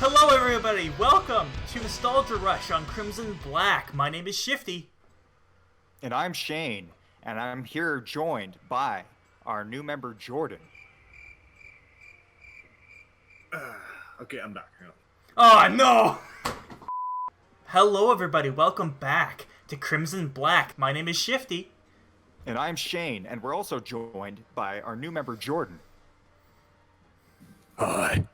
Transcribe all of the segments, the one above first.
Hello everybody, welcome to Nostalgia Rush on Crimson Black. My name is Shifty. And I'm Shane, and I'm here joined by our new member, Jordan. Okay, I'm back. Hang on. Oh no! Hello everybody, welcome back to Crimson Black. My name is Shifty. And I'm Shane, and we're also joined by our new member, Jordan. Hi.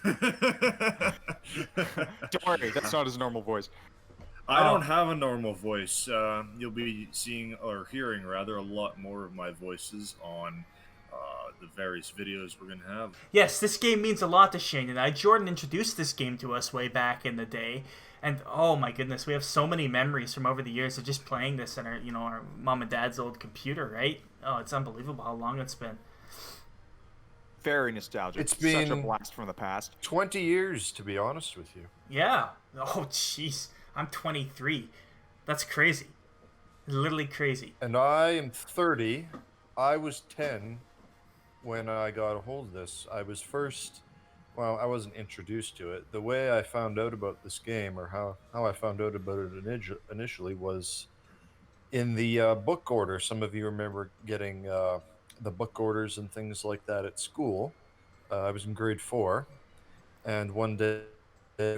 Don't worry, that's not his normal voice. I don't have a normal voice. You'll be seeing, or hearing rather, a lot more of my voices on the various videos we're going to have. Yes, this game means a lot to Shane and I. Jordan introduced this game to us way back in the day. And oh my goodness, we have so many memories from over the years of just playing this on our mom and dad's old computer, right? Oh, it's unbelievable how long it's been. Very nostalgic. It's been such a blast from the past. 20 years, to be honest with you. Yeah. Oh, jeez. I'm 23. That's crazy. Literally crazy. And I am 30. I was 10 when I got a hold of this. I wasn't introduced to it. The way I found out about this game, or how I found out about it initially, was in the book order. Some of you remember getting the book orders and things like that at school. I was in grade 4, and one day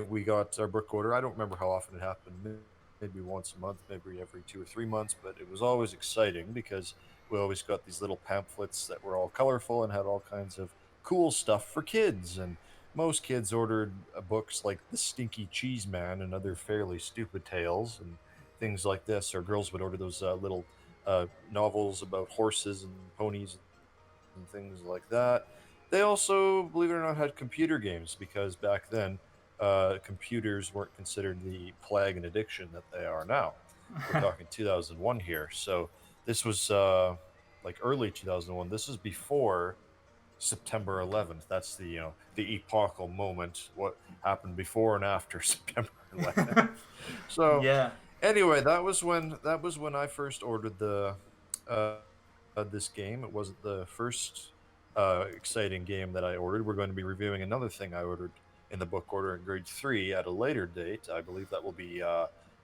we got our book order. I don't remember how often it happened, maybe once a month, maybe every 2 or 3 months, but it was always exciting because we always got these little pamphlets that were all colorful and had all kinds of cool stuff for kids. And most kids ordered books like The Stinky Cheese Man and other fairly stupid tales and things like this, or girls would order those little novels about horses and ponies and things like that. They also, believe it or not, had computer games, because back then computers weren't considered the plague and addiction that they are now. We're talking 2001 here. So this was like early 2001. This is before September 11th. That's the epochal moment. What happened before and after September 11th. So Yeah. anyway, that was when I first ordered this game. It wasn't the first exciting game that I ordered. We're going to be reviewing another thing I ordered in the book order in grade 3 at a later date. I believe that will be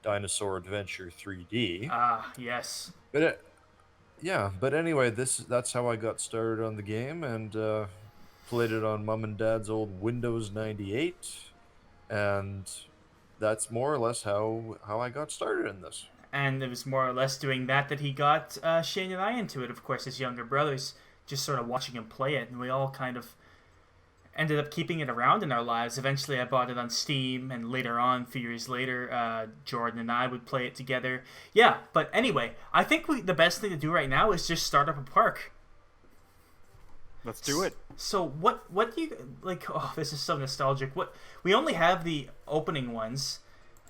Dinosaur Adventure 3D. Ah, yes. But anyway, that's how I got started on the game, and played it on Mom and Dad's old Windows 98, and that's more or less how I got started in this. And it was more or less doing that he got Shane and I into it, of course, as younger brothers, just sort of watching him play it, and we all kind of ended up keeping it around in our lives. Eventually I bought it on Steam, and later on, a few years later, Jordan and I would play it together. Yeah, but anyway, I think the best thing to do right now is just start up a park. Let's do it. So what do you like? Oh, this is so nostalgic. We only have the opening ones,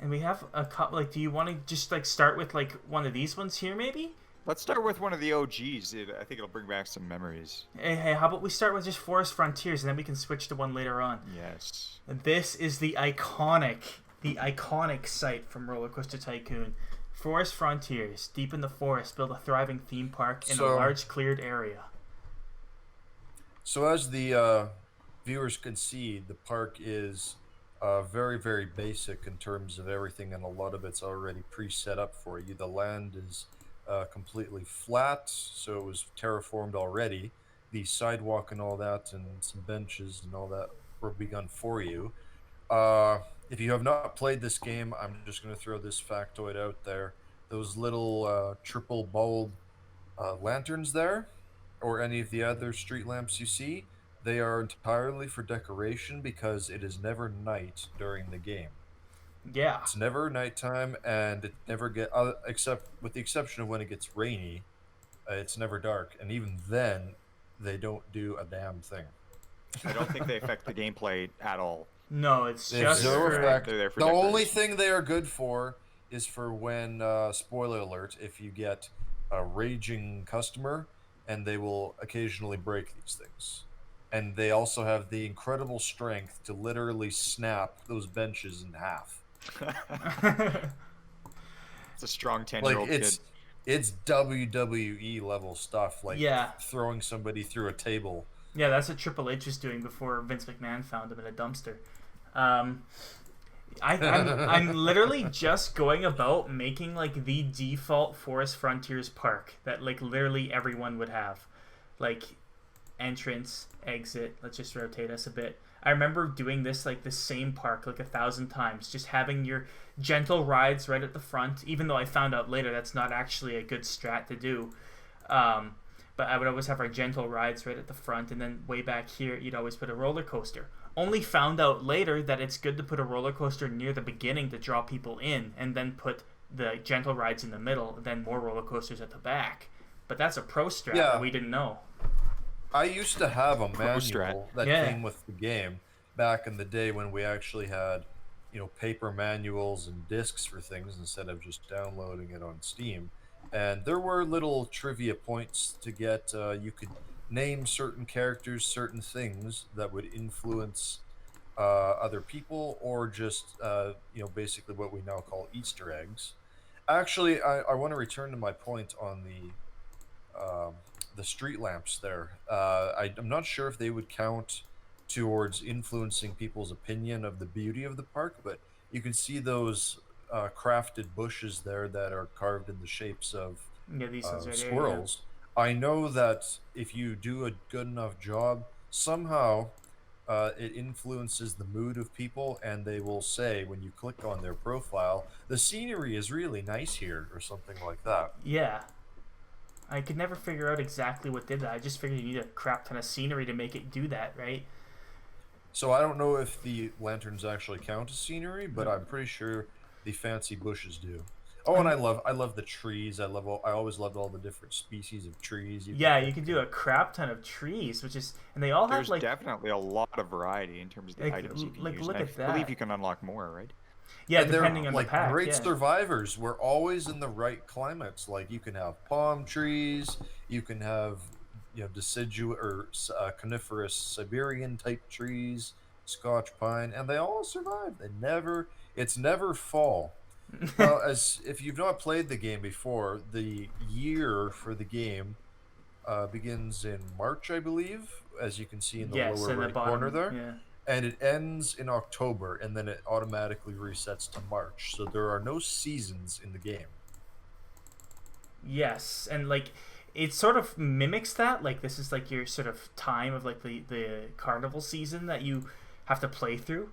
and we have a couple. Like, do you want to just start with one of these ones here, maybe? Let's start with one of the OGs. I think it'll bring back some memories. Hey, how about we start with just Forest Frontiers, and then we can switch to one later on. Yes. And this is the iconic site from RollerCoaster Tycoon. Forest Frontiers, deep in the forest, build a thriving theme park in a large cleared area. So as the viewers can see, the park is very, very basic in terms of everything, and a lot of it's already pre-set up for you. The land is completely flat, so it was terraformed already. The sidewalk and all that, and some benches and all that were begun for you. If you have not played this game, I'm just going to throw this factoid out there. Those little triple bulb lanterns there, or any of the other street lamps you see, they are entirely for decoration, because it is never night during the game. Yeah. It's never nighttime, and it never except with the exception of when it gets rainy, it's never dark, and even then, they don't do a damn thing. I don't think they affect the gameplay at all. No, it's They just have no effect. They're there for The only decoration. thing they are good for is for when, spoiler alert, if you get a raging customer, and they will occasionally break these things. And they also have the incredible strength to literally snap those benches in half. It's a strong 10-year-old kid. It's WWE level stuff, like Yeah. throwing somebody through a table Yeah, that's what Triple H was doing before Vince McMahon found him in a dumpster. Um, I'm literally just going about making like the default Forest Frontiers park that like literally everyone would have, like entrance, exit. Let's just rotate us a bit. I remember doing this like the same park like 1,000 times, just having your gentle rides right at the front. Even though I found out later that's not actually a good strat to do. But I would always have our gentle rides right at the front, and then way back here, you'd always put a roller coaster. Only found out later that it's good to put a roller coaster near the beginning to draw people in, and then put the gentle rides in the middle, and then more roller coasters at the back. But that's a pro strat that we didn't know. I used to have a manual strat. that came with the game back in the day when we actually had, paper manuals and discs for things instead of just downloading it on Steam. And there were little trivia points to get. You could name certain characters, certain things that would influence other people, or just basically what we now call Easter eggs. Actually, I want to return to my point on the street lamps there. I'm not sure if they would count towards influencing people's opinion of the beauty of the park, but you can see those crafted bushes there that are carved in the shapes of These ones right squirrels. Here, I know that if you do a good enough job, somehow it influences the mood of people, and they will say when you click on their profile, the scenery is really nice here, or something like that. Yeah. I could never figure out exactly what did that. I just figured you need a crap ton of scenery to make it do that, right? So I don't know if the lanterns actually count as scenery, but I'm pretty sure the fancy bushes do. Oh, and I love the trees. I always loved all the different species of trees. You can do a crap ton of trees, and they all have like... There's definitely a lot of variety in terms of the items you can use. Look at that. I believe you can unlock more, right? Yeah, and depending on the pack. Great yeah. survivors. We're always in the right climates. Like you can have palm trees, you can have deciduous or coniferous Siberian type trees, Scotch pine, and they all survive. It's never fall. As if you've not played the game before, the year for the game begins in March, I believe, as you can see in the lower right corner there. Yeah. And it ends in October, and then it automatically resets to March. So there are no seasons in the game. Yes, and like it sort of mimics that. Like this is like your sort of time of like the carnival season that you have to play through,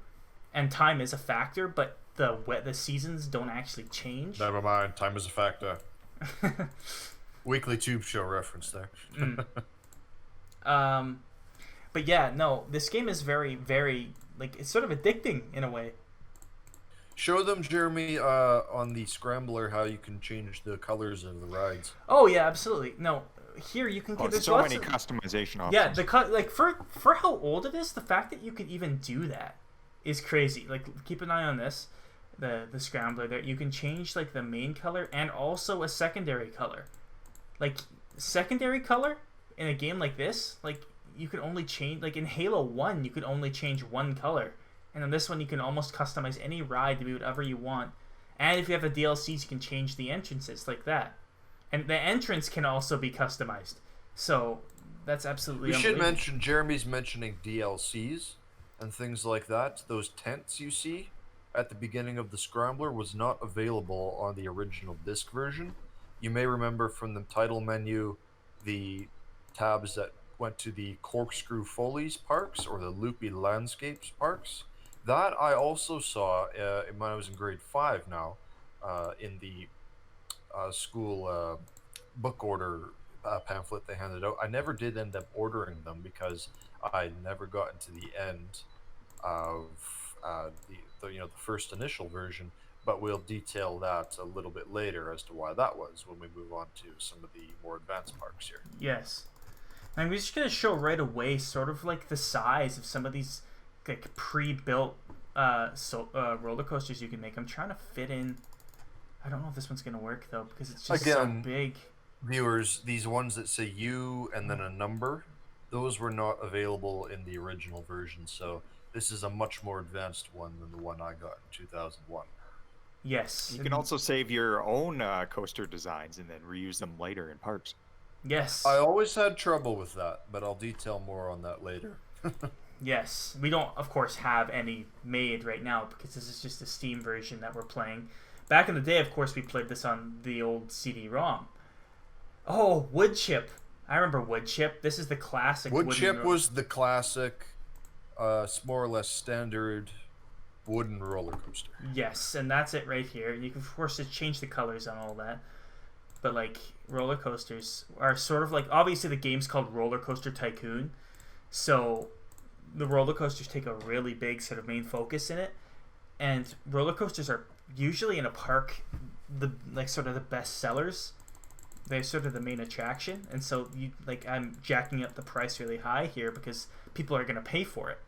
and time is a factor, but the seasons don't actually change. Never mind, time is a factor. Weekly Tube Show reference there. But yeah, no, this game is very, very, like, it's sort of addicting in a way. Show them, Jeremy, on the Scrambler how you can change the colors of the rides. Oh, yeah, absolutely. No, here you can... there's so many customization options. Yeah, like, for how old it is, the fact that you can even do that is crazy. Like, keep an eye on this, the Scrambler there. You can change, like, the main color and also a secondary color. Like, secondary color in a game like this, like... You could only change, like in Halo 1, you could only change one color. And on this one, you can almost customize any ride to be whatever you want. And if you have the DLCs, you can change the entrances like that. And the entrance can also be customized. So that's absolutely unbelievable. We should mention, Jeremy's mentioning DLCs and things like that. Those tents you see at the beginning of the Scrambler was not available on the original disc version. You may remember from the title menu, the tabs that went to the Corkscrew Follies parks or the Loopy Landscapes parks. That I also saw when I was in grade 5 now, in the school book order pamphlet they handed out. I never did end up ordering them because I never got into the end of the first initial version, but we'll detail that a little bit later as to why that was when we move on to some of the more advanced parks here. Yes. I'm just going to show right away sort of like the size of some of these like pre-built roller coasters you can make. I'm trying to fit in. I don't know if this one's going to work though because it's just so big. Viewers, these ones that say U and then a number, those were not available in the original version. So this is a much more advanced one than the one I got in 2001. Yes. You can also save your own coaster designs and then reuse them later in parks. Yes. I always had trouble with that, but I'll detail more on that later. Yes. We don't, of course, have any made right now because this is just a Steam version that we're playing. Back in the day, of course, we played this on the old CD-ROM. Oh, Wood Chip. I remember Wood Chip. This is the classic. Wood Chip was the classic, more or less standard wooden roller coaster. Yes, and that's it right here. You can, of course, just change the colors on all that. But, like, roller coasters are sort of like... Obviously, the game's called RollerCoaster Tycoon. So, the roller coasters take a really big sort of main focus in it. And roller coasters are usually in a park, sort of the best sellers. They're sort of the main attraction. And so, I'm jacking up the price really high here because people are going to pay for it.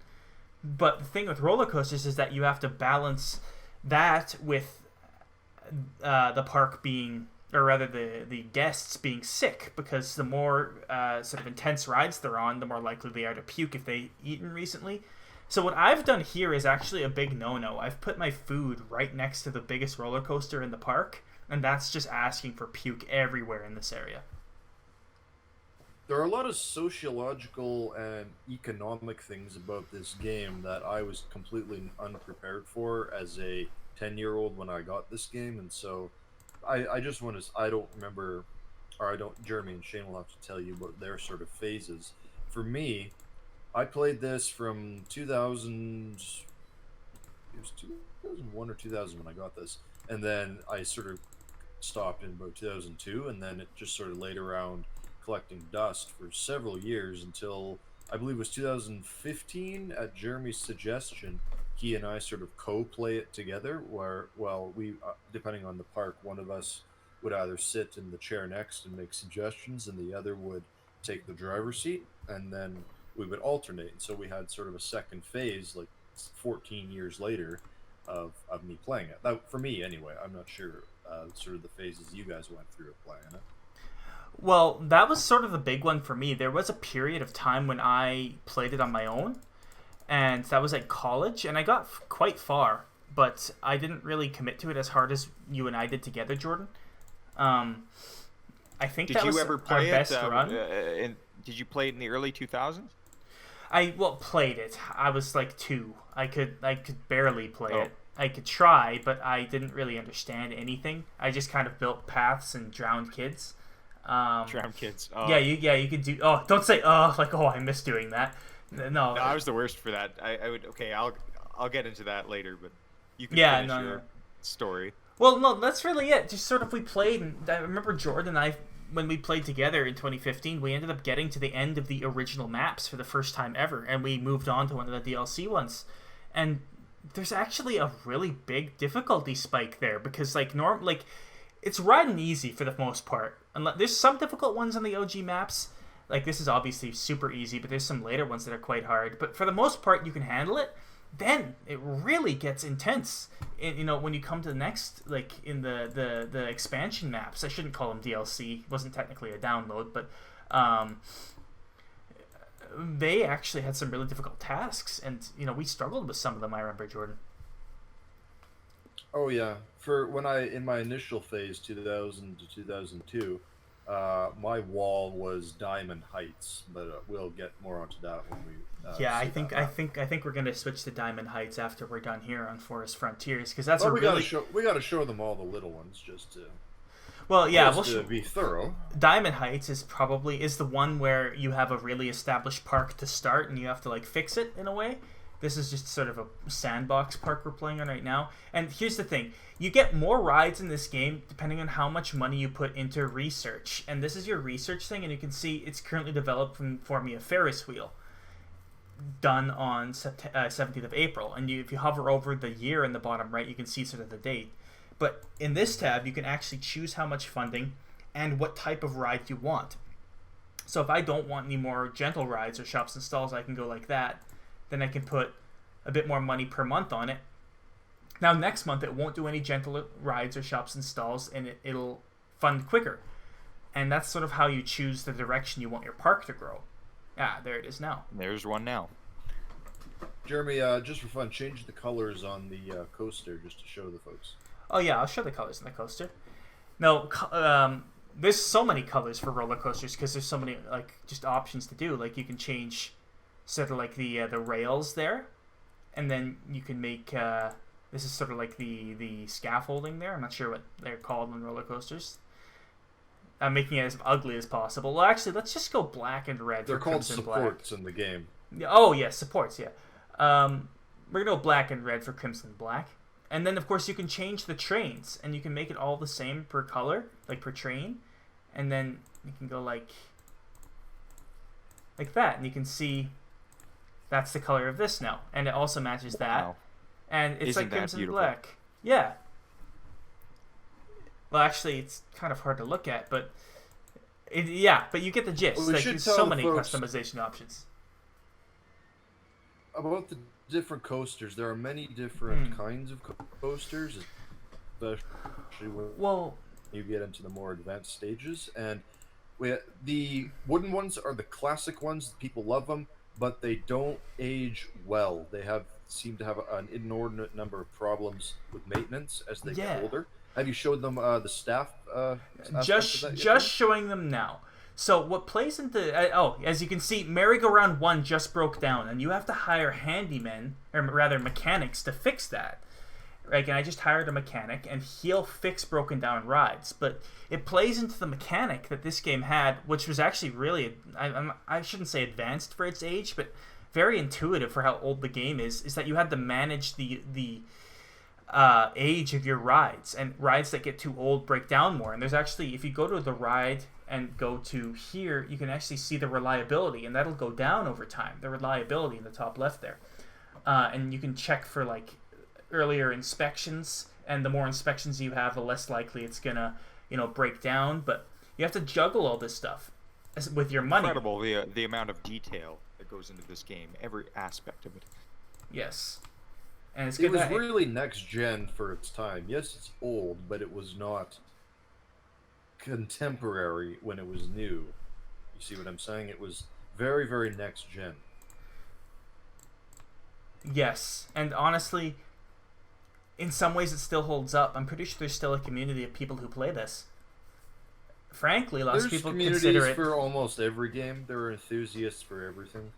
But the thing with roller coasters is that you have to balance that with the park being, or rather the guests being sick, because the more sort of intense rides they're on, the more likely they are to puke if they've eaten recently. So what I've done here is actually a big no-no. I've put my food right next to the biggest roller coaster in the park, and that's just asking for puke everywhere in this area. There are a lot of sociological and economic things about this game that I was completely unprepared for as a 10-year-old when I got this game, and so I just want to, I don't remember, or I don't, Jeremy and Shane will have to tell you about their sort of phases. For me, I played this from 2000, it was 2001 or 2000 when I got this, and then I sort of stopped in about 2002, and then it just sort of laid around collecting dust for several years until I believe it was 2015 at Jeremy's suggestion. He and I sort of co-play it together where, well, we, depending on the park, one of us would either sit in the chair next and make suggestions and the other would take the driver's seat, and then we would alternate. And so we had sort of a second phase, like 14 years later, of me playing it. That, for me anyway. I'm not sure sort of the phases you guys went through of playing it. Well, that was sort of the big one for me. There was a period of time when I played it on my own, and that was at college, and I got quite far, but I didn't really commit to it as hard as you and I did together, Jordan. I think Did that was you ever play our best it? run. Did you play it in the early 2000s? I played it. I was like 2. I could barely play it. I could try, but I didn't really understand anything. I just kind of built paths and drowned kids. Drowned kids. Oh. Yeah, you could do. Oh, don't say I miss doing that. No, I was the worst for that. I would. Okay, I'll get into that later, but you can finish your story. Well, no, that's really it. Just sort of we played, and I remember Jordan and I, when we played together in 2015, we ended up getting to the end of the original maps for the first time ever, and we moved on to one of the DLC ones. And there's actually a really big difficulty spike there because it's riding easy for the most part. There's some difficult ones on the OG maps. Like, this is obviously super easy, but there's some later ones that are quite hard. But for the most part, you can handle it. Then it really gets intense. When you come to the next, in the expansion maps. I shouldn't call them DLC. It wasn't technically a download, but they actually had some really difficult tasks, and we struggled with some of them. I remember, Jordan. Oh yeah, in my initial phase, 2000 to 2002, my wall was Diamond Heights, but we'll get more onto that when we. I think we're gonna switch to Diamond Heights after we're done here on Forest Frontiers because that's we gotta show them all the little ones just to. Well, yeah, to be thorough. Diamond Heights is the one where you have a really established park to start and you have to fix it in a way. This is just sort of a sandbox park we're playing on right now. And here's the thing. You get more rides in this game depending on how much money you put into research. And this is your research thing, and you can see it's currently developed for me a Ferris wheel done on 17th of April. And if you hover over the year in the bottom right, you can see sort of the date. But in this tab, you can actually choose how much funding and what type of ride you want. So if I don't want any more gentle rides or shops and stalls, I can go like that. Then I can put a bit more money per month on it. Now next month it won't do any gentle rides or shops and stalls, and it'll fund quicker. And that's sort of how you choose the direction you want your park to grow. There it is now. There's one now. Jeremy, just for fun, change the colors on the coaster just to show the folks. Oh yeah, I'll show the colors on the coaster. No, there's so many colors for roller coasters because there's so many like just options to do. Like you can change sort of like the rails there, and then you can make this is sort of like the scaffolding there. I'm not sure what they're called on roller coasters. Making it as ugly as possible. Well, actually, let's just go black and red. They're for called Crimson supports Black. in the game. Oh yeah, supports. Yeah. We're gonna go black and red for Crimson Black, and then of course you can change the trains, and you can make it all the same per color, like per train, and then you can go like that, and you can see that's the color of this now, and it also matches that, Wow. and it's Isn't like that Crimson beautiful? Black. Yeah. Well, actually, it's kind of hard to look at, but but you get the gist. Well, we like, should there's tell so the many folks- customization options. About the different coasters, there are many different kinds of coasters, especially when Well, you get into the more advanced stages. And the wooden ones are the classic ones. People love them, but they don't age well. They seem to have an inordinate number of problems with maintenance as they Yeah. get older. Have you showed them the staff? aspect of just that yet? just showing them now. So what plays into as you can see, merry-go-round 1 just broke down, and you have to hire handymen, or rather mechanics, to fix that. Right, and I just hired a mechanic, and he'll fix broken down rides. But it plays into the mechanic that this game had, which was actually really, I shouldn't say advanced for its age, but very intuitive for how old the game is that you had to manage the age of your rides, and rides that get too old break down more. And there's actually, if you go to the ride and go to here, you can actually see the reliability, and that'll go down over time, the reliability in the top left there. And you can check for like earlier inspections, and the more inspections you have, the less likely it's gonna break down. But you have to juggle all this stuff with your money. Incredible the amount of detail that goes into this game, every aspect of it. Yes. And it's It good was that really next gen for its time. Yes, it's old, but it was not contemporary when it was new. You see what I'm saying? It was very, very next gen. yes. And honestly, in some ways it still holds up. I'm pretty sure there's still a community of people who play this. Frankly, lots of There's people communities consider it. for almost every game. There are enthusiasts for everything.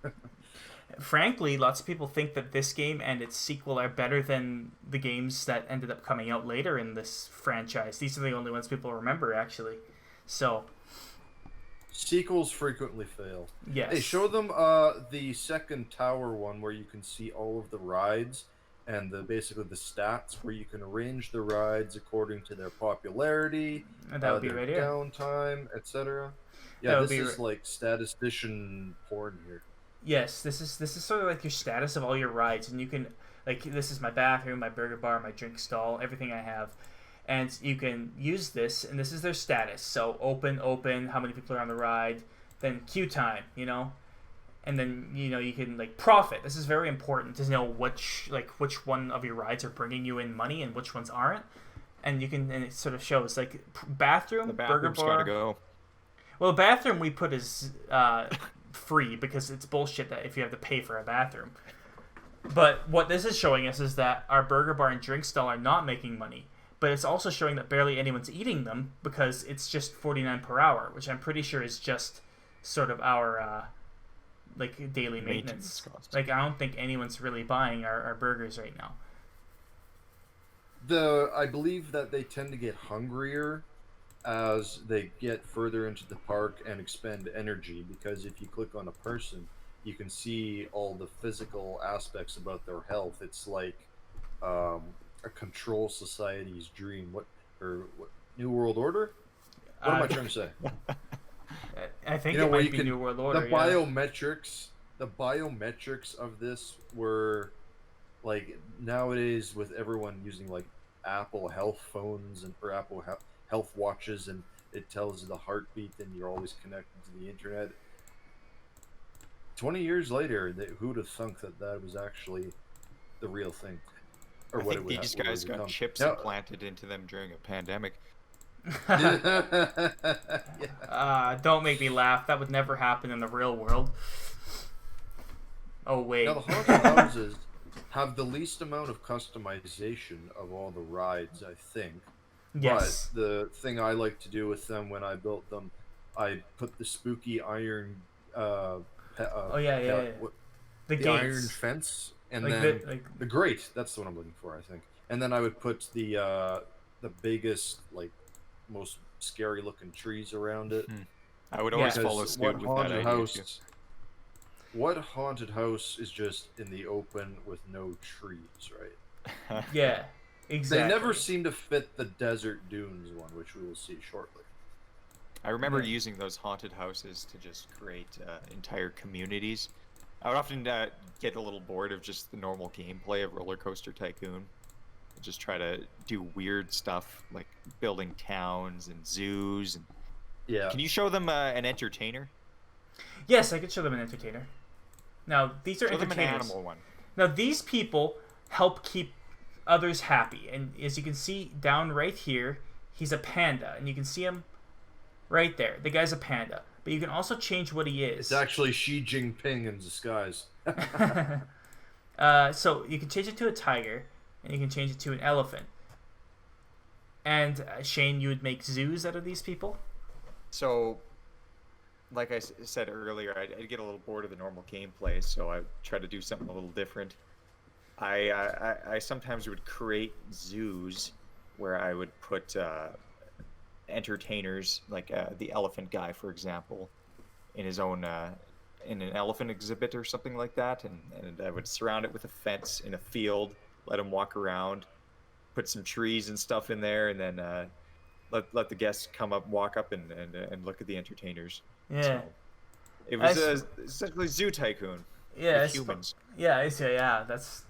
Frankly, lots of people think that this game and its sequel are better than the games that ended up coming out later in this franchise. These are the only ones people remember, actually. So, Sequels frequently fail. yes. Hey, show them the second tower one where you can see all of the rides and basically the stats where you can arrange the rides according to their popularity, And that would be their right here. downtime, etc. That Yeah, would this be is like statistician porn here. Yes, this is sort of like your status of all your rides, and you can this is my bathroom, my burger bar, my drink stall, everything I have, and you can use this, and this is their status. So open, how many people are on the ride, then queue time, and then you can like profit. This is very important to know which one of your rides are bringing you in money and which ones aren't, and it sort of shows like bathroom, The burger bathroom's bar. gotta go. Well, the bathroom we put as free because it's bullshit that if you have to pay for a bathroom. But what this is showing us is that our burger bar and drink stall are not making money. But it's also showing that barely anyone's eating them because it's just $49 per hour, which I'm pretty sure is just sort of our daily maintenance. cost. Like, I don't think anyone's really buying our burgers right now. I believe that they tend to get hungrier as they get further into the park and expend energy, because if you click on a person, you can see all the physical aspects about their health. It's like a control society's dream. What New World Order? What am I trying to say? I think You know, it where might you be can New World Order. the yeah. biometrics of this were like nowadays with everyone using like Apple health phones or Apple health watches, and it tells you the heartbeat and you're always connected to the internet. 20 years later, who would have thunk that was actually the real thing? Or I what think it would these what it guys would got become. chips Now- implanted into them during a pandemic. Yeah. Don't make me laugh. That would never happen in the real world. Oh, wait. Now, the haunted houses have the least amount of customization of all the rides, I think. Yes. But the thing I like to do with them when I built them, I put the spooky iron, Oh yeah, yeah, yeah. The the iron gates. fence, and Like then the the grate. That's the one I'm looking for, I think. And then I would put the biggest, like, most scary looking trees around it. I would Yeah. always follow Because suit with that idea too. what haunted house is just in the open with no trees, right? yeah. Exactly. They never seem to fit the desert dunes one, which we will see shortly. I remember Yeah. using those haunted houses to just create entire communities. I would often get a little bored of just the normal gameplay of RollerCoaster Tycoon. Just try to do weird stuff like building towns and zoos. And Yeah. can you show them an entertainer? Yes, I could show them an entertainer. Now these are Show them an entertainers. animal one. Now these people help keep others happy, and as you can see down right here, he's a panda, and you can see him right there. The guy's a panda, but you can also change what he is. It's actually Xi Jinping in disguise. So you can change it to a tiger, and you can change it to an elephant. And Shane, you would make zoos out of these people? So, like I said earlier, I'd get a little bored of the normal gameplay, so I try to do something a little different. I sometimes would create zoos where I would put entertainers, like the elephant guy, for example, in his own in an elephant exhibit or something like that, and I would surround it with a fence in a field, let him walk around, put some trees and stuff in there, and then let the guests walk up and look at the entertainers. Yeah. So it was essentially Zoo Tycoon. Yeah, with humans. Yeah, I see. Yeah, that's.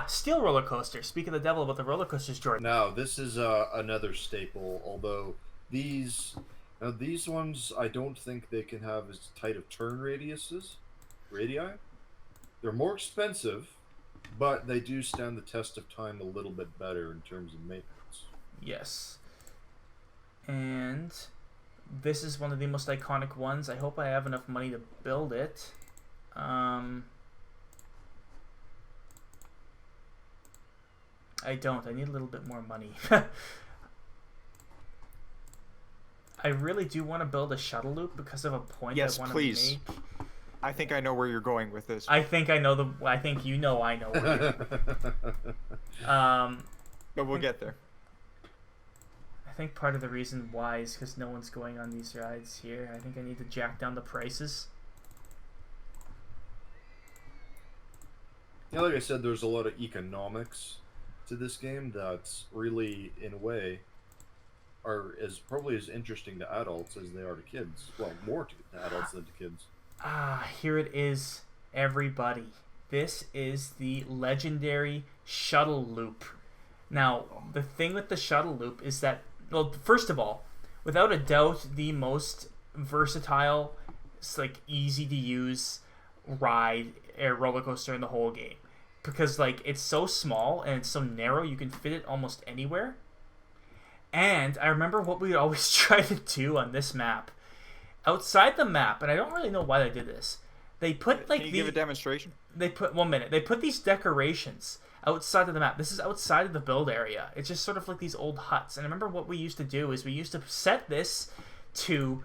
Steel roller coaster. Speak of the devil about the roller coasters, Jordan. Now, this is another staple, although these ones, I don't think they can have as tight of turn radii. They're more expensive, but they do stand the test of time a little bit better in terms of maintenance. Yes. And this is one of the most iconic ones. I hope I have enough money to build it. I don't. I need a little bit more money. I really do want to build a shuttle loop because of a point Yes, I want please. to make. I think I know where you're going with this. I think I know I think you know I know where you're But we'll get there. I think part of the reason why is because no one's going on these rides here. I think I need to jack down the prices. Yeah, like I said, there's a lot of economics to this game that's really, in a way, are probably as interesting to adults as they are to kids. Well, more to adults than to kids. Here it is, everybody. This is the legendary shuttle loop. Now, the thing with the shuttle loop is that, well, first of all, without a doubt, the most versatile, like easy to use ride roller coaster in the whole game, because like it's so small and it's so narrow, you can fit it almost anywhere. And I remember what we would always try to do on this map. Outside the map, and I don't really know why they did this. They put like Can you give a demonstration? They put 1 minute. They put these decorations outside of the map. This is outside of the build area. It's just sort of like these old huts. And I remember what we used to do is we used to set this to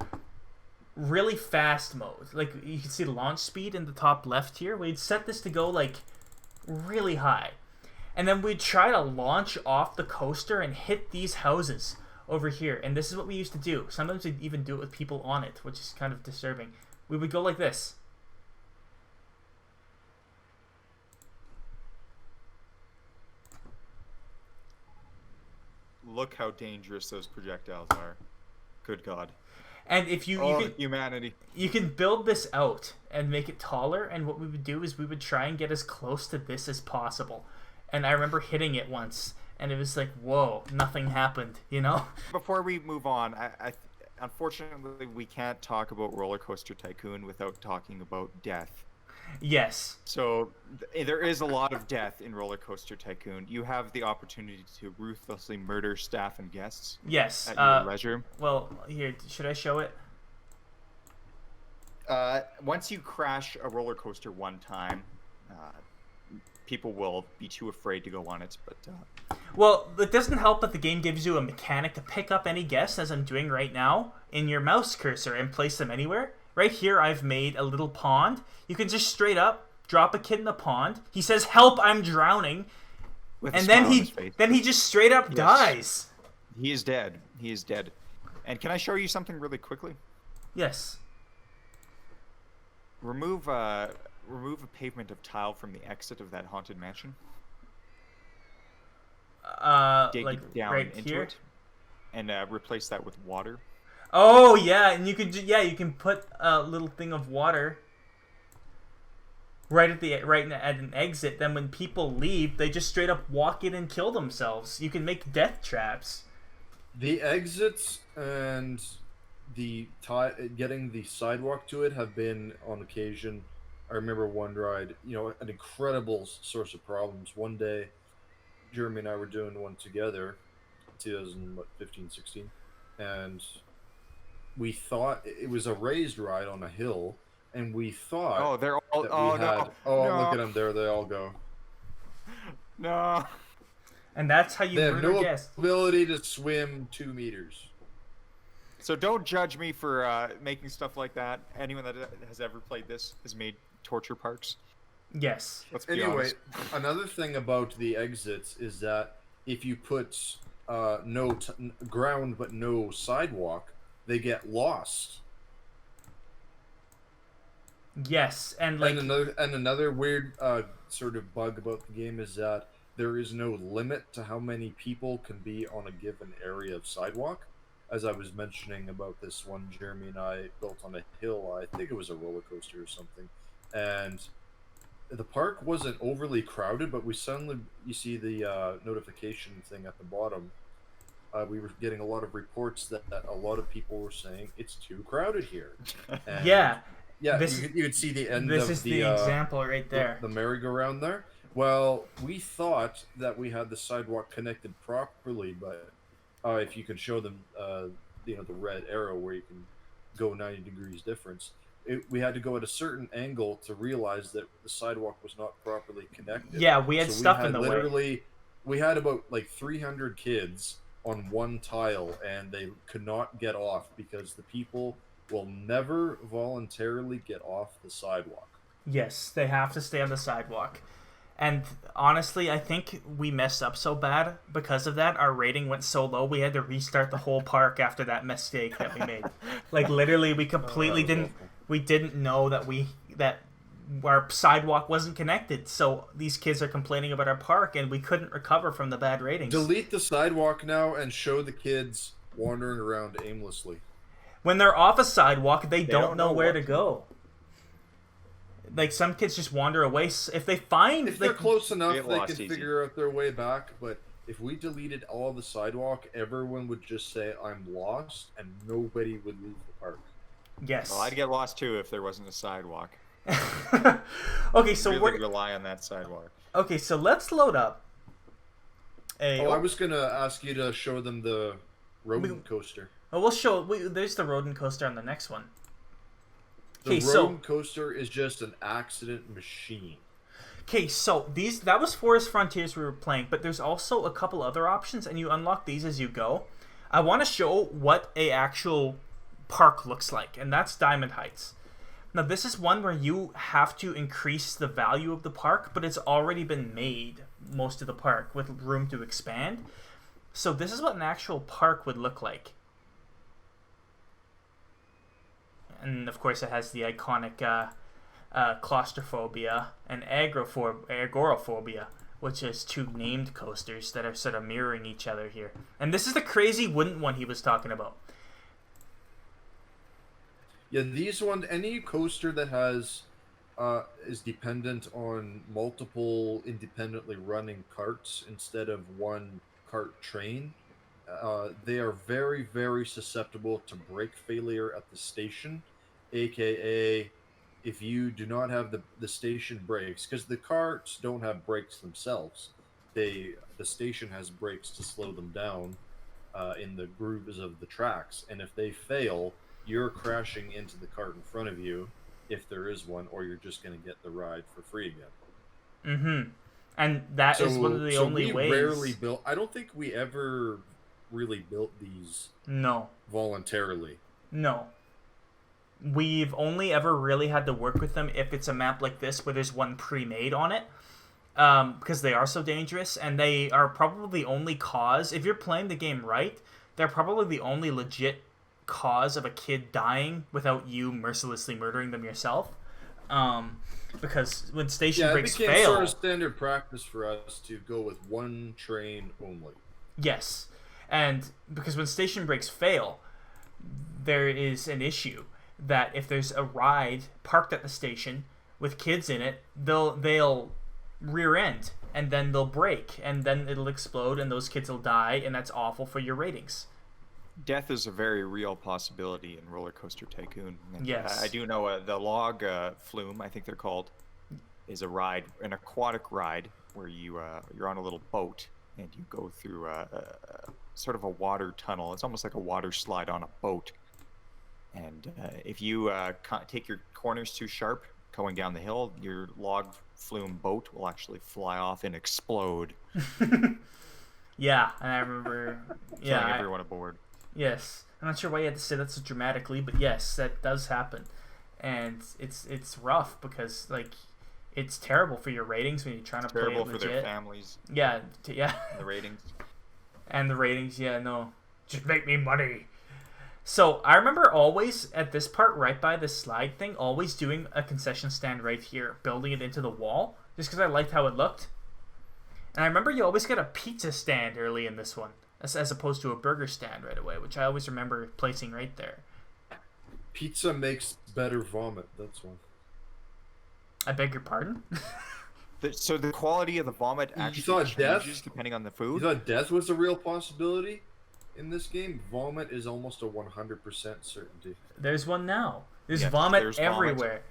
really fast mode. Like you can see the launch speed in the top left here. We'd set this to go like really high. And then we'd try to launch off the coaster and hit these houses over here. And this is what we used to do. Sometimes we'd even do it with people on it, which is kind of disturbing. We would go like this. Look how dangerous those projectiles are. Good God. And if you humanity. You can build this out and make it taller, and what we would do is we would try and get as close to this as possible. And I remember hitting it once, and it was like, whoa, nothing happened, you know? Before we move on, unfortunately we can't talk about RollerCoaster Tycoon without talking about death. Yes. So there is a lot of death in RollerCoaster Tycoon. You have the opportunity to ruthlessly murder staff and guests. Yes. At your leisure. Well, here, should I show it? Once you crash a roller coaster one time, people will be too afraid to go on it. But Well, it doesn't help that the game gives you a mechanic to pick up any guests, as I'm doing right now, in your mouse cursor and place them anywhere. Right here, I've made a little pond. You can just straight up drop a kid in the pond. He says, "Help! I'm drowning," With a and smile then on his face. he just straight up dies. He is dead. He is dead. And can I show you something really quickly? Yes. Remove a pavement of tile from the exit of that haunted mansion. Dig Like down right into here. it, and replace that with water. Oh yeah, and you can put a little thing of water right at an exit. Then when people leave, they just straight up walk in and kill themselves. You can make death traps. The exits and getting the sidewalk to it have been on occasion. I remember one ride, an incredible source of problems. One day, Jeremy and I were doing one together, 2015, 16, and we thought it was a raised ride on a hill, and we thought Oh, they're all. that Oh we had. no! Oh, no. look at them! There they all go. No. And that's how you They have murder no guests. ability to swim 2 meters. So don't judge me for making stuff like that. Anyone that has ever played this has made torture parks. Yes. Let's be Anyway, honest. another thing about the exits is that if you put no ground but no sidewalk, they get lost. Yes, and like And another weird sort of bug about the game is that there is no limit to how many people can be on a given area of sidewalk. As I was mentioning about this one Jeremy and I built on a hill, I think it was a roller coaster or something, and the park wasn't overly crowded, but you see the notification thing at the bottom. We were getting a lot of reports that a lot of people were saying it's too crowded here. And yeah, yeah, This- you could see the end this of is the example right there. the merry-go-round there. Well, we thought that we had the sidewalk connected properly, but if you can show them, the red arrow where you can go 90 degrees difference, we had to go at a certain angle to realize that the sidewalk was not properly connected. Yeah, we had stuff in the way. literally, we had about like 300 kids on one tile, and they could not get off because the people will never voluntarily get off the sidewalk. Yes, they have to stay on the sidewalk. And honestly, I think we messed up so bad because of that. Our rating went so low, we had to restart the whole park after that mistake that we made. Like literally, we completely didn't know that our sidewalk wasn't connected. So these kids are complaining about our park, and we couldn't recover from the bad ratings. Delete the sidewalk now and show the kids wandering around aimlessly. When they're off a sidewalk, they don't don't know know where what to to go. Like some kids just wander away. If they find, If they're close enough, get they lost can easy. figure out their way back. But if we deleted all the sidewalk, everyone would just say, "I'm lost," and nobody would leave the park. yes. Well, I'd get lost too if there wasn't a sidewalk. Okay, so really we're rely on that sidewalk. okay. So let's load up. Oh, I was gonna ask you to show them the rodent coaster. Well, we'll show. There's the rodent coaster on the next one. The Okay, so rodent coaster is just an accident machine. that was Forest Frontiers we were playing, but there's also a couple other options, and you unlock these as you go. I want to show what a actual park looks like, and that's Diamond Heights. Now, this is one where you have to increase the value of the park, but it's already been made, most of the park, with room to expand. So this is what an actual park would look like. And, of course, it has the iconic claustrophobia and agoraphobia, which is two named coasters that are sort of mirroring each other here. And this is the crazy wooden one he was talking about. Yeah, any coaster that has is dependent on multiple independently running carts instead of one cart train. They are very, very susceptible to brake failure at the station, aka if you do not have the station brakes, because the carts don't have brakes themselves. The station has brakes to slow them down in the grooves of the tracks, and if they fail, you're crashing into the cart in front of you, if there is one, or you're just going to get the ride for free again. Mm-hmm. And that is one of the only we ways. rarely built. I don't think we ever really built these No. voluntarily. No. We've only ever really had to work with them if it's a map like this where there's one pre-made on it. Because they are so dangerous, and they are probably the only cause, if you're playing the game right, they're probably the only legit cause of a kid dying without you mercilessly murdering them yourself. Because when station breaks it became fail... sort of standard practice for us to go with one train only. Yes. And because when station breaks fail, there is an issue that if there's a ride parked at the station with kids in it, they'll rear end, and then they'll break, and then it'll explode, and those kids will die, and that's awful for your ratings. Death is a very real possibility in RollerCoaster Tycoon. And Yes. I do know the log flume, I think they're called, is a ride, an aquatic ride where you're on a little boat and you go through sort of a water tunnel. It's almost like a water slide on a boat. And if you take your corners too sharp going down the hill, your log flume boat will actually fly off and explode. Yeah, and I remember... Killing everyone aboard. Yes. I'm not sure why you had to say that so dramatically, but yes, that does happen. And it's rough because, like, it's terrible for your ratings when you're trying to play it legit. Terrible for their families. Yeah, yeah. And the ratings. And the ratings, yeah, no. Just make me money. So, I remember always, at this part, right by the slide thing, always doing a concession stand right here, building it into the wall, just because I liked how it looked. And I remember you always get a pizza stand early in this one, as opposed to a burger stand right away, which I always remember placing right there. Pizza makes better vomit, that's one. I beg your pardon? So the quality of the vomit actually thought changes death? depending on the You food? thought death was a real possibility in this game? Vomit is almost a 100% certainty. There's one now. There's Yeah, vomit there's vomit. everywhere.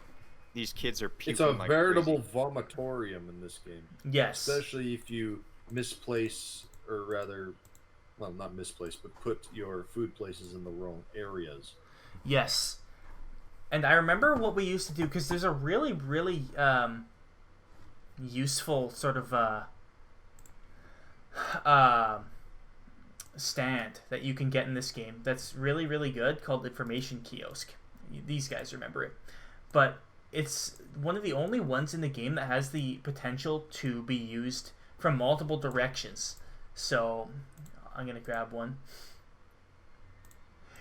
These kids are puking It's a like veritable crazy. vomitorium in this game. Yes. Especially if you misplace, or rather, well, not misplace, but put your food places in the wrong areas. Yes. And I remember what we used to do, because there's a really, really useful sort of stand that you can get in this game that's really, really good, called Information Kiosk. These guys remember it. But it's one of the only ones in the game that has the potential to be used from multiple directions. So I'm going to grab one.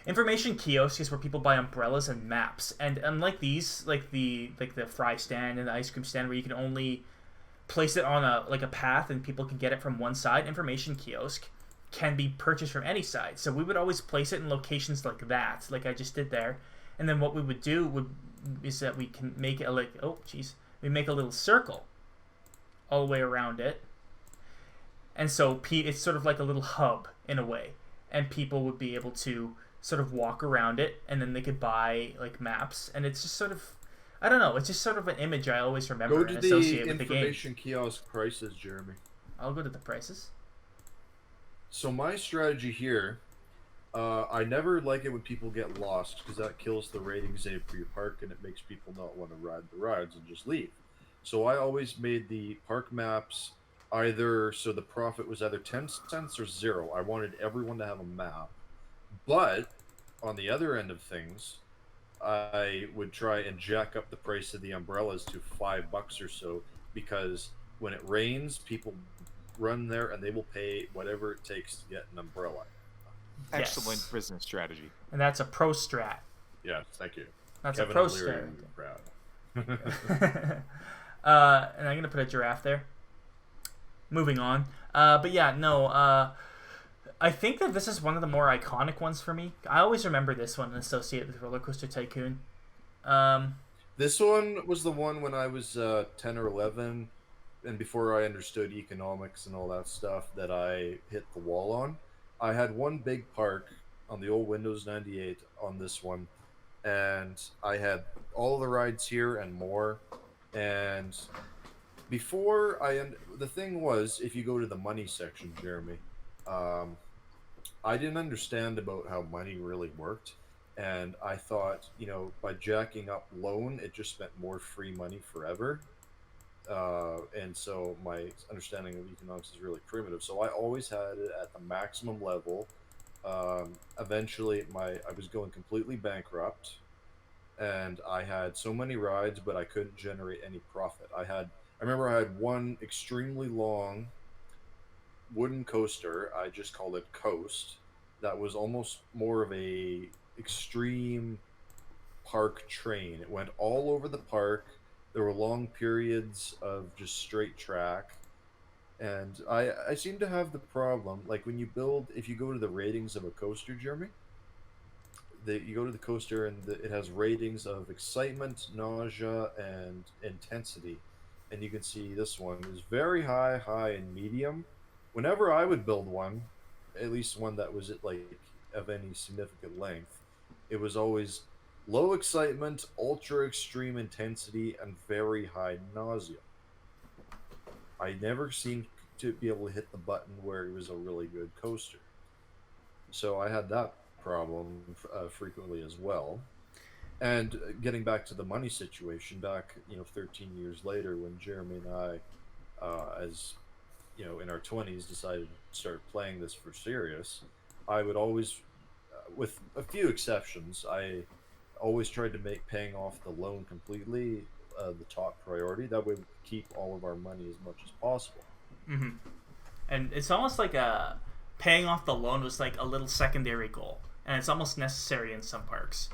Information kiosk is where people buy umbrellas and maps, and unlike these, like the fry stand and the ice cream stand, where you can only place it on a path and people can get it from one side, information kiosk can be purchased from any side. So we would always place it in locations like that, like I just did there, and then what we would do is that we can make it we make a little circle all the way around it, and so it's sort of like a little hub in a way, and people would be able to sort of walk around it, and then they could buy like maps, and it's just sort of, I don't know, it's just sort of an image I always remember Go and to associate the with the game. information kiosk prices, Jeremy. I'll go to the prices. So my strategy here, I never like it when people get lost, because that kills the rating save for your park, and it makes people not want to ride the rides and just leave. So I always made the park maps so the profit was either 10 cents or 0. I wanted everyone to have a map. But on the other end of things, I would try and jack up the price of the umbrellas to $5 or so, because when it rains, people run there and they will pay whatever it takes to get an umbrella. Excellent Yes. business strategy. And that's a pro strat. Yes, thank you. That's Kevin a pro O'Leary strat. would be proud. And I'm gonna put a giraffe there. Moving on. But yeah, no. I think that this is one of the more iconic ones for me. I always remember this one and associate with RollerCoaster Tycoon. This one was the one when I was 10 or 11, and before I understood economics and all that stuff, that I hit the wall on. I had one big park on the old Windows 98 on this one, and I had all the rides here and more. And the thing was, if you go to the money section, Jeremy, I didn't understand about how money really worked, and I thought, by jacking up loan, it just meant more free money forever. and so my understanding of economics is really primitive. So I always had it at the maximum level. Eventually, I was going completely bankrupt, and I had so many rides, but I couldn't generate any profit. I remember I had one extremely long wooden coaster. I just called it Coast. That was almost more of a extreme park train. It went all over the park. There were long periods of just straight track. And I seem to have the problem, like when you build, if you go to the ratings of a coaster, Jeremy, you go to the coaster and it has ratings of excitement, nausea, and intensity. And you can see this one is very high, high, and medium. Whenever I would build one, at least one that was like of any significant length, it was always low excitement, ultra extreme intensity, and very high nausea. I never seemed to be able to hit the button where it was a really good coaster. So I had that problem frequently as well. And getting back to the money situation, back 13 years later, when Jeremy and I, as in our 20s, decided to start playing this for serious, I would always, with a few exceptions, I always tried to make paying off the loan completely the top priority. That way we keep all of our money as much as possible. Mm-hmm. And it's almost like paying off the loan was like a little secondary goal, and it's almost necessary in some parks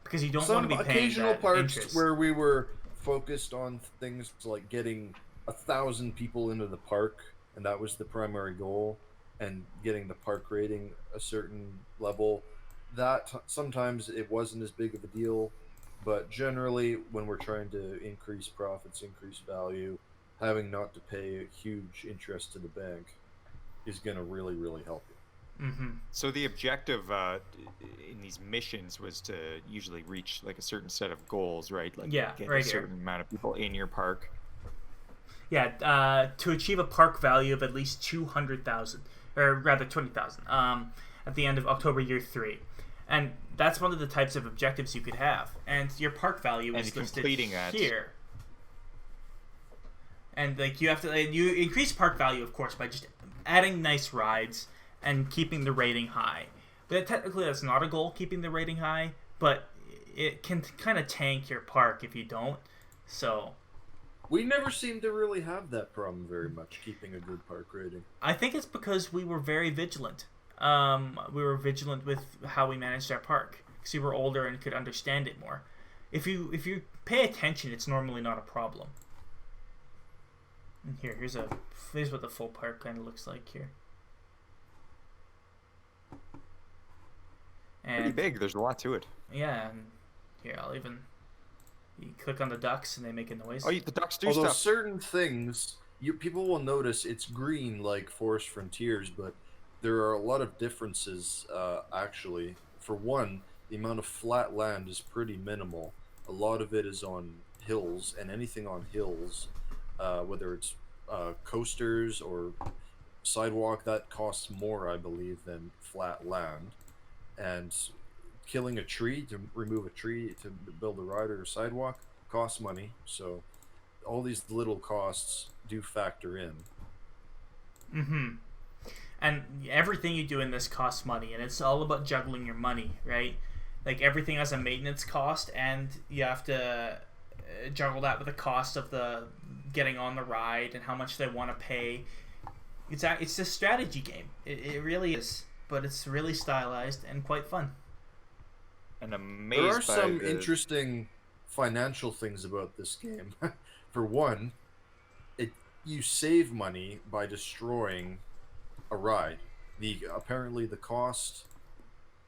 because you don't want to be paying occasional that parks interest. Where we were focused on things like getting 1,000 people into the park, and that was the primary goal, and getting the park rating a certain level. That sometimes it wasn't as big of a deal, but generally when we're trying to increase profits, increase value, having not to pay a huge interest to the bank is going to really, really help you. Mm-hmm. So the objective in these missions was to usually reach like a certain set of goals, right? Like Yeah, get right a certain amount of people in your park. Yeah, to achieve a park value of at least 200,000, or rather 20,000, at the end of October year 3. And that's one of the types of objectives you could have. And your park value is listed here. And like you increase park value, of course, by just adding nice rides and keeping the rating high. But technically that's not a goal, keeping the rating high, but it can kind of tank your park if you don't. So we never seem to really have that problem very much, keeping a good park rating. I think it's because we were very vigilant. We were vigilant with how we managed our park because we were older and could understand it more. If you pay attention, it's normally not a problem. And here's what the full park kind of looks like here. And pretty big. There's a lot to it. Yeah, and here you click on the ducks and they make a noise. Oh, the ducks do Although stuff. certain things, people will notice it's green like Forest Frontiers, but there are a lot of differences actually. For one, the amount of flat land is pretty minimal. A lot of it is on hills, and anything on hills, whether it's coasters or sidewalk, that costs more, I believe, than flat land. And killing a tree to remove a tree to build a ride or a sidewalk costs money. So all these little costs do factor in. Mm-hmm. And everything you do in this costs money, and it's all about juggling your money, right? Like everything has a maintenance cost, and you have to juggle that with the cost of the getting on the ride and how much they want to pay. It's a strategy game. It really is, but it's really stylized and quite fun. And amazed there are by some the... interesting financial things about this game. For one, you save money by destroying a ride. Apparently the cost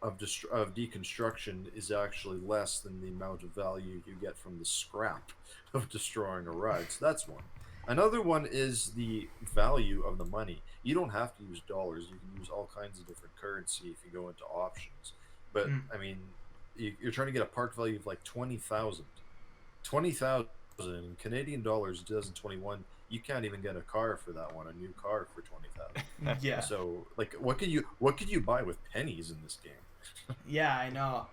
of deconstruction is actually less than the amount of value you get from the scrap of destroying a ride. So that's one. Another one is the value of the money. You don't have to use dollars. You can use all kinds of different currency if you go into options. But I mean, you're trying to get a park value of like 20,000. 20,000 in Canadian dollars in 2021. You can't even get a car for that one. A new car for 20,000. Yeah. So like, what could you buy with pennies in this game? Yeah, I know.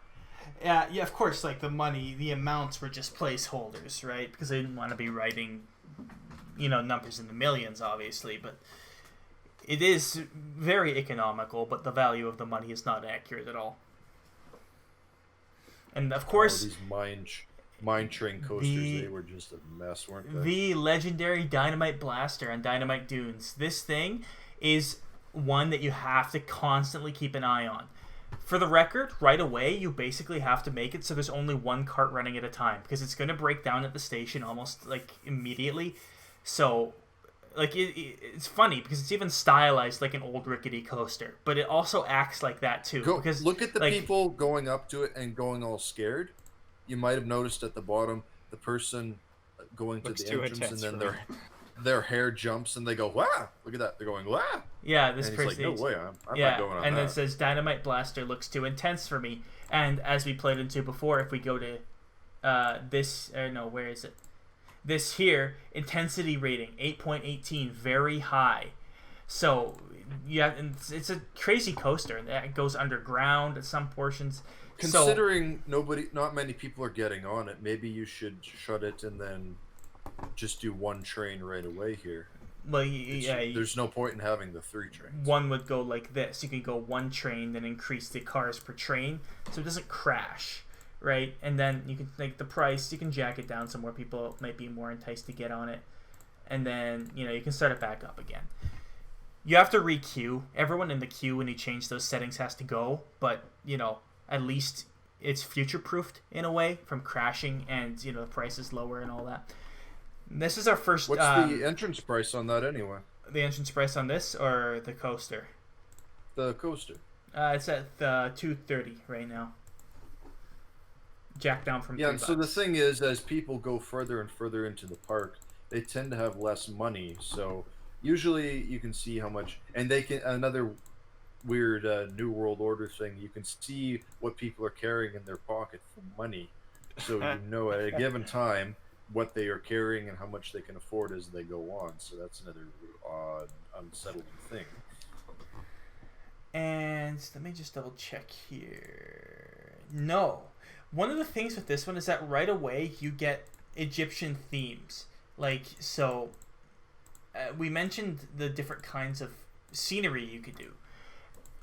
Yeah, of course, like the money, the amounts were just placeholders, right? Because they didn't want to be writing, numbers in the millions, obviously. But it is very economical, but the value of the money is not accurate at all. And of course, these mine train coasters, they were just a mess, weren't they? The legendary Dynamite Blaster on Dynamite Dunes. This thing is one that you have to constantly keep an eye on. For the record, right away, you basically have to make it so there's only one cart running at a time, because it's going to break down at the station almost like immediately. So, like, it's funny because it's even stylized like an old rickety coaster, but it also acts like that too. Because look at the people going up to it and going all scared. You might have noticed at the bottom the person going to the entrance, and then their hair jumps and they go, "Wow!" Look at that. They're going, "Wow!" Yeah, this and person. Like, no way, I'm not going on and that. then it says Dynamite Blaster looks too intense for me. And as we played into before, if we go to where is it? This here, intensity rating 8.18, very high. So yeah, it's a crazy coaster. It goes underground at some portions. Considering not many people are getting on it, maybe you should shut it and then just do one train right away here. Well, there's no point in having the 3 trains. One would go like this. You can go one train, then increase the cars per train, so it doesn't crash, right? And then you can, like, the price, you can jack it down some more people might be more enticed to get on it. And then, you can start it back up again. You have to re-queue. Everyone in the queue, when you change those settings, has to go, but, at least it's future-proofed in a way from crashing, and the price is lower and all that. This is our first. What's the entrance price on that anyway? The entrance price on this or the coaster? The coaster. It's at $230 right now. Jack down from $3. And so the thing is, as people go further and further into the park, they tend to have less money. So usually you can see how much, and they can another weird New World Order thing. You can see what people are carrying in their pocket for money, so at a given time what they are carrying and how much they can afford as they go on. So that's another odd, unsettling thing. And let me just double check here. No. One of the things with this one is that right away you get Egyptian themes. Like, so we mentioned the different kinds of scenery you could do.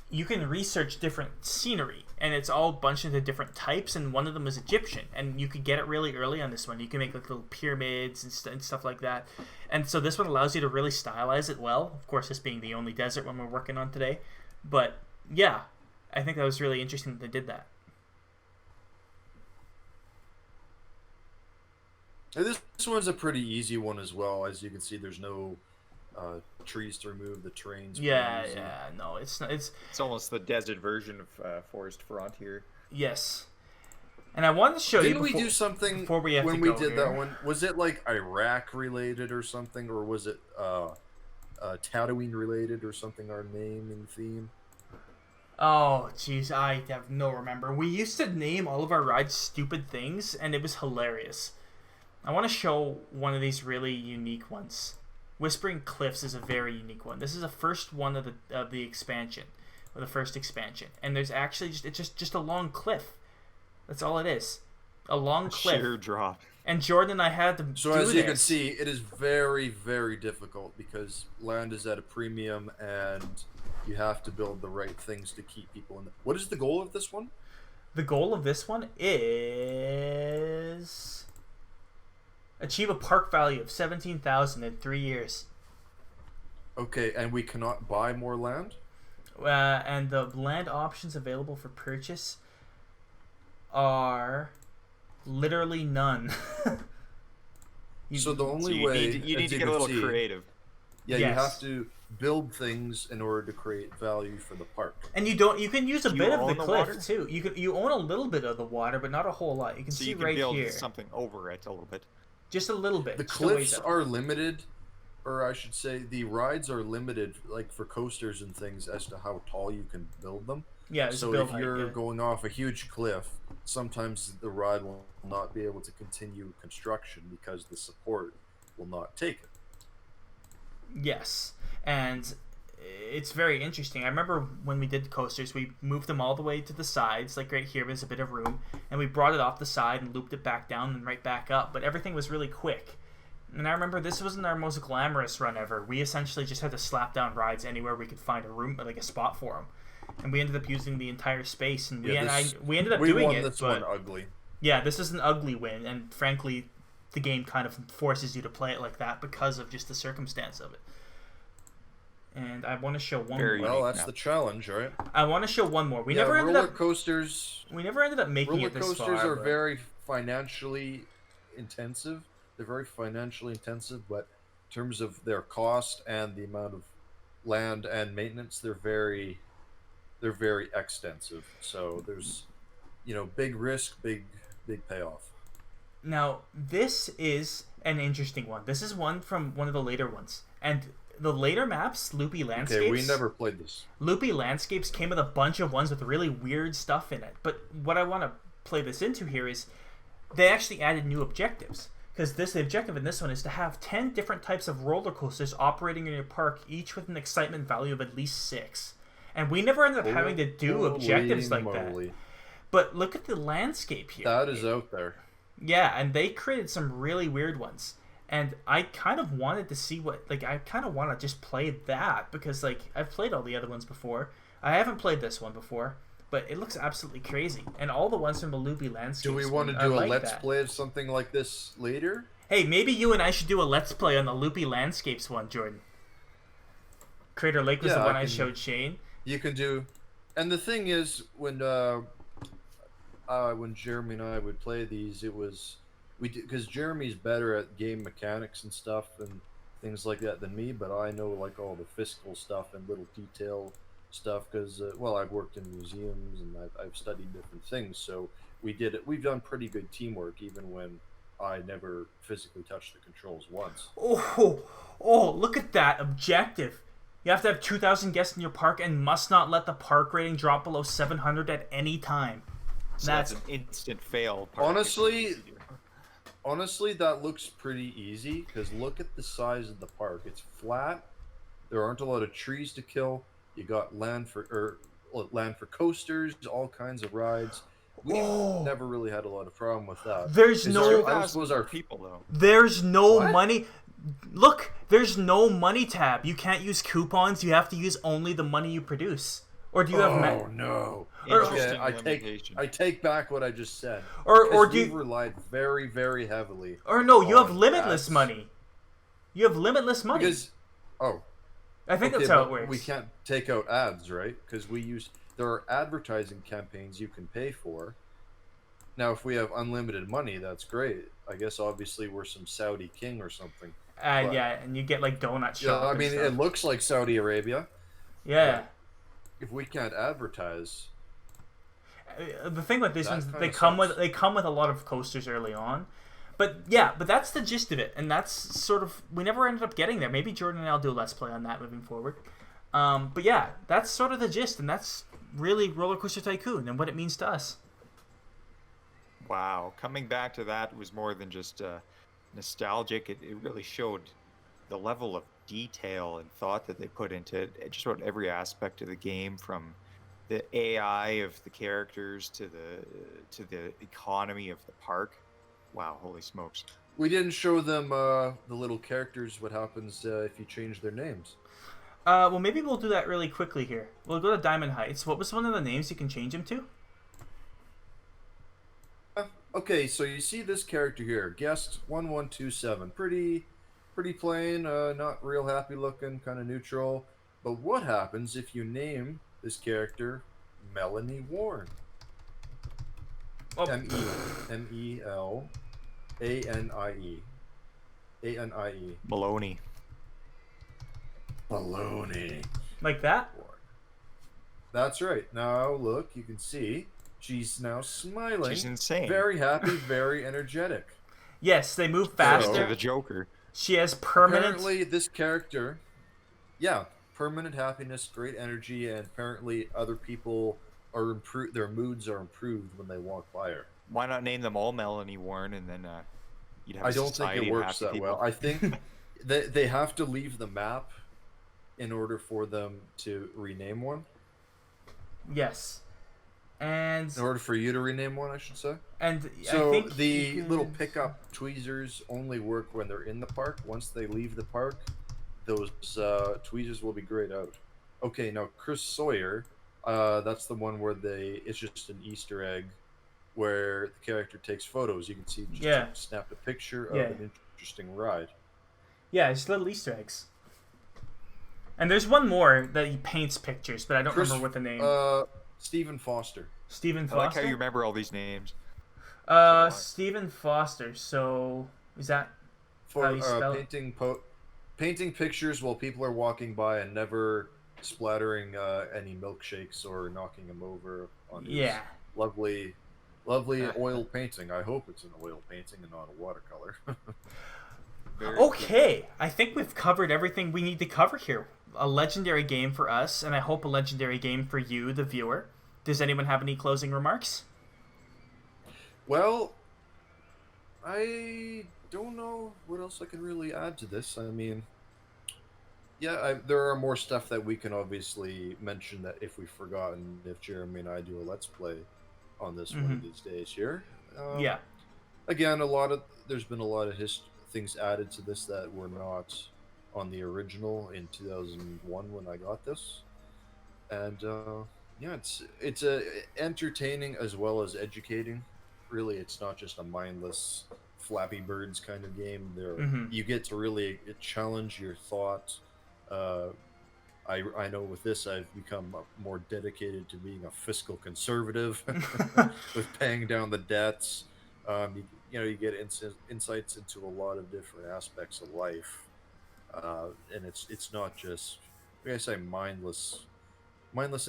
You can research different scenery, and it's all bunched into different types, and one of them is Egyptian, and you could get it really early on this one. You can make like little pyramids and stuff like that, and so this one allows you to really stylize it well. Of course, this being the only desert one we're working on today, but yeah, I think that was really interesting that they did that. And this one's a pretty easy one as well. As you can see, there's no trees to remove. The trains. No, it's not. It's almost the desert version of Forest Frontier. Yes, and I wanted to show you. Didn't we do something before we have when to we go did here? that one? Was it like Iraq related or something, or was it Tatooine related or something? Our naming theme. Oh, jeez, I have no remember. We used to name all of our rides stupid things, and it was hilarious. I want to show one of these really unique ones. Whispering Cliffs is a very unique one. This is the first one of the expansion, or the first expansion, and there's actually just a long cliff. That's all it is, a long cliff. Sheer drop. And Jordan and I had to So as you can see, it is very, very difficult because land is at a premium, and you have to build the right things to keep people in. What is the goal of this one? The goal of this one is achieve a park value of 17,000 in 3 years. Okay, and we cannot buy more land? And the land options available for purchase are literally none. So the only you way need to get a little creative. Yeah, Yes. you have to build things in order to create value for the park. And you can use a bit of the cliff too. You own a little bit of the water, but not a whole lot. You can see you can right build here. something over it a little bit. Just a little bit. The just a ways cliffs up. are limited, or I should say the rides are limited, like for coasters and things, as to how tall you can build them. Yeah, So if you're going off a huge cliff, sometimes the ride will not be able to continue construction because the support will not take it. Yes, and it's very interesting. I remember when we did coasters, we moved them all the way to the sides, like right here, there's a bit of room, and we brought it off the side and looped it back down and right back up, but everything was really quick. And I remember this wasn't our most glamorous run ever. We essentially just had to slap down rides anywhere we could find a room, like a spot for them. And we ended up using the entire space, and we ended up doing it. This but one ugly. yeah, this is an ugly win, and frankly, the game kind of forces you to play it like that because of just the circumstance of it. And I want to show one Very more. Well, that's the challenge, right? I want to show one more. We Yeah, never ended roller up. coasters. We never ended up making Roller it this coasters far. are but- very financially intensive. They're very financially intensive, but in terms of their cost and the amount of land and maintenance, they're very extensive. So there's, big risk, big payoff. Now, this is an interesting one. This is one from one of the later ones. And the later maps, Loopy Landscapes... Okay, we never played this. Loopy Landscapes came with a bunch of ones with really weird stuff in it. But what I want to play this into here is they actually added new objectives. Because the objective in this one is to have 10 different types of roller coasters operating in your park, each with an excitement value of at least 6. And we never ended up having to do objectives like that. But look at the landscape here. That is out there. Yeah, and they created some really weird ones. And I kind of wanted to see I kind of want to just play that because, I've played all the other ones before. I haven't played this one before, but it looks absolutely crazy. And all the ones from the Loopy Landscapes. Do we want to do a let's play of something like this later? Hey, maybe you and I should do a let's play on the Loopy Landscapes one, Jordan. Crater Lake was the one I showed Shane. You can do, and the thing is, when Jeremy and I would play these, because Jeremy's better at game mechanics and stuff and things like that than me, but I know all the fiscal stuff and little detail stuff because I've worked in museums and I've studied different things, so we've done pretty good teamwork even when I never physically touched the controls once. Oh, look at that objective. You have to have 2,000 guests in your park and must not let the park rating drop below 700 at any time. So that's an instant fail. Honestly, that looks pretty easy because look at the size of the park. It's flat. There aren't a lot of trees to kill. You got land for coasters, all kinds of rides. We've never really had a lot of problem with that. There's I suppose our people though. There's no What? money. Look, there's no money tab. You can't use coupons. You have to use only the money you produce. Or do you have? No. Interesting Okay, I take back what I just said. Or do you've you? relied very, very heavily. Or no, you have on limitless ads. money. You have limitless money. Because, I think okay, that's how it but works. we can't take out ads, right? Because there are advertising campaigns you can pay for. Now, if we have unlimited money, that's great. I guess obviously we're some Saudi king or something. But- Yeah, and you get donut shop. Yeah, I and mean, stuff. it looks like Saudi Arabia. Yeah. If we can't advertise, The thing with these That ones, kinda they come sucks. with a lot of coasters early on, but that's the gist of it, and that's sort of we never ended up getting there. Maybe Jordan and I'll do a let's play on that moving forward. But yeah, that's sort of the gist, and that's really RollerCoaster Tycoon and what it means to us. Wow, coming back to that was more than just nostalgic. It really showed the level of detail and thought that they put into it. Just about every aspect of the game, from the AI of the characters to the economy of the park. Wow, holy smokes! we didn't show them the little characters. What happens if you change their names? Well, maybe we'll do that really quickly here. We'll go to Diamond Heights. What was one of the names you can change him to? Okay, so you see this character here, Guest 1127. Pretty plain, not real happy looking, kind of neutral. But what happens if you name this character Melanie Warren? Oh. Melanie. Maloney. Baloney. Like that? That's right. Now look, you can see she's now smiling. She's insane. Very happy, very energetic. Yes, they move To faster. the Joker. She has permanent. Apparently, this character, permanent happiness, great energy, and apparently other people are improved. Their moods are improved when they walk by her. Why not name them all Melanie Warren, and then you'd have I a don't think society it of works happy that people. well. I think they have to leave the map in order for them to rename one. Yes. And In order for you to rename one, I should say. I So think the you little could- pickup tweezers only work when they're in the park. Once they leave the park, those tweezers will be grayed out. Okay, now Chris Sawyer, that's the one where it's just an Easter egg where the character takes photos. You can see just Yeah. snapped a picture Yeah. of an interesting ride. Yeah, it's little Easter eggs. And there's one more that he paints pictures, but I don't remember what the name. Stephen Foster. Stephen I like Foster. how you remember all these names. Stephen Foster. So is that For how you spell it? painting pictures while people are walking by and never splattering any milkshakes or knocking them over on his Yeah. lovely oil painting. I hope it's an oil painting and not a watercolor. Very Okay, I think we've covered everything we need to cover here. A legendary game for us, and I hope a legendary game for you, the viewer. Does anyone have any closing remarks? Well, I don't know what else I can really add to this. I mean, yeah, there are more stuff that we can obviously mention that if we've forgotten, if Jeremy and I do a Let's Play on this one of these days here. Yeah. Again, there's been a lot of things added to this that were not on the original in 2001 when I got this, and yeah, it's entertaining as well as educating. Really, it's not just a mindless Flappy Birds kind of game. You get to really challenge your thought. I know with this I've become more dedicated to being a fiscal conservative with paying down the debts. You get insights into a lot of different aspects of life, and it's not just, like I say, mindless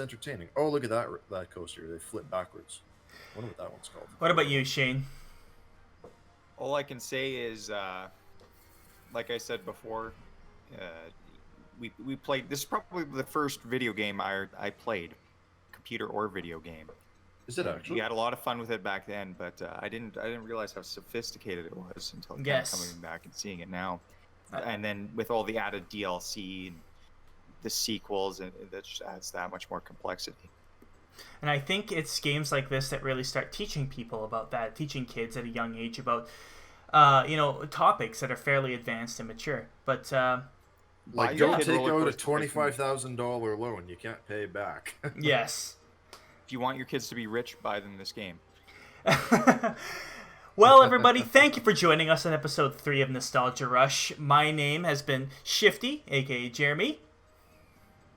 entertaining. Oh, look at that coaster! They flip backwards. I wonder what that one's called. What about you, Shane? All I can say is, like I said before, we played. This is probably the first video game I played, computer or video game. Is it actually? We had a lot of fun with it back then, but I didn't realize how sophisticated it was until kind Yes. of coming back and seeing it now. And then with all the added DLC and the sequels, and that just adds that much more complexity. And I think it's games like this that really start teaching people about that, teaching kids at a young age about, topics that are fairly advanced and mature. But Like, Buy don't your take kid out a RollerCoaster $25,000 loan. You can't pay back. yes. If you want your kids to be rich, buy them this game. Well, everybody, thank you for joining us on episode 3 of Nostalgia Rush. My name has been Shifty, aka Jeremy.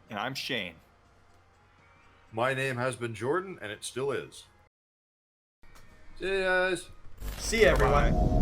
And I'm Shane. My name has been Jordan, and it still is. See you guys. See you, everyone. Bye.